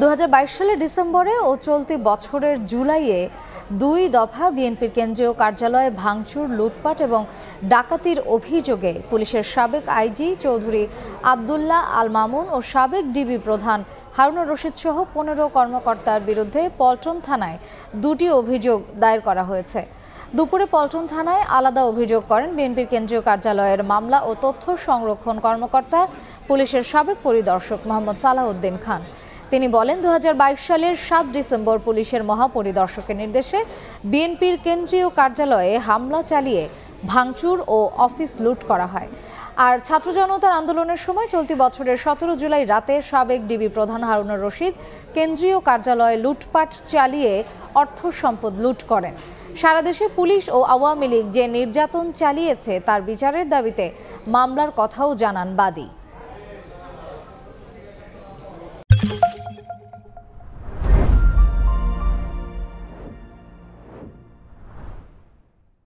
2022 সালের ডিসেম্বরে ও চলতি বছরের জুলাইয়ে 2 দফা বিএনপির কেন্দ্রীয় কার্যালয়ে ভাঙচুর, লুটপাট এবং ডাকাতির অভিযোগে পুলিশের সাবেক আইজি চৌধুরী আব্দুল্লাহ আল মামুন ও সাবেক ডিবি প্রধান হারুনুর রশিদ সহ 15 কর্মকর্তার বিরুদ্ধে পল্টন থানায় 2টি অভিযোগ দায়ের করা হয়েছে। দুপুরে পল্টন থানায় আলাদা অভিযোগ করেন বিএনপির কেন্দ্রীয় কার্যালয়ের মামলা ও তথ্য সংরক্ষণ কর্মকর্তা, পুলিশের সাবেক পরিদর্শক মোহাম্মদ সালাউদ্দিন খান। তিনি বলেন, 2022 সালের 7 ডিসেম্বর পুলিশের মহাপরিদর্শকের নির্দেশে বিএনপির কেন্দ্রীয় কার্যালয়ে হামলা চালিয়ে ভাঙচুর ও অফিস লুট করা হয়। আর ছাত্র জনতার আন্দোলনের সময় চলতি বছরের 17 জুলাই রাতে সাবেক ডিবি প্রধান হারুনুর রশিদ কেন্দ্রীয় কার্যালয়ে লুটপাট চালিয়ে অর্থ সম্পদ লুট করেন। সারা দেশে পুলিশ ও আওয়ামী লীগ যে নির্যাতন চালিয়েছে তার বিচারের দাবিতে মামলার কথাও জানান বাদী।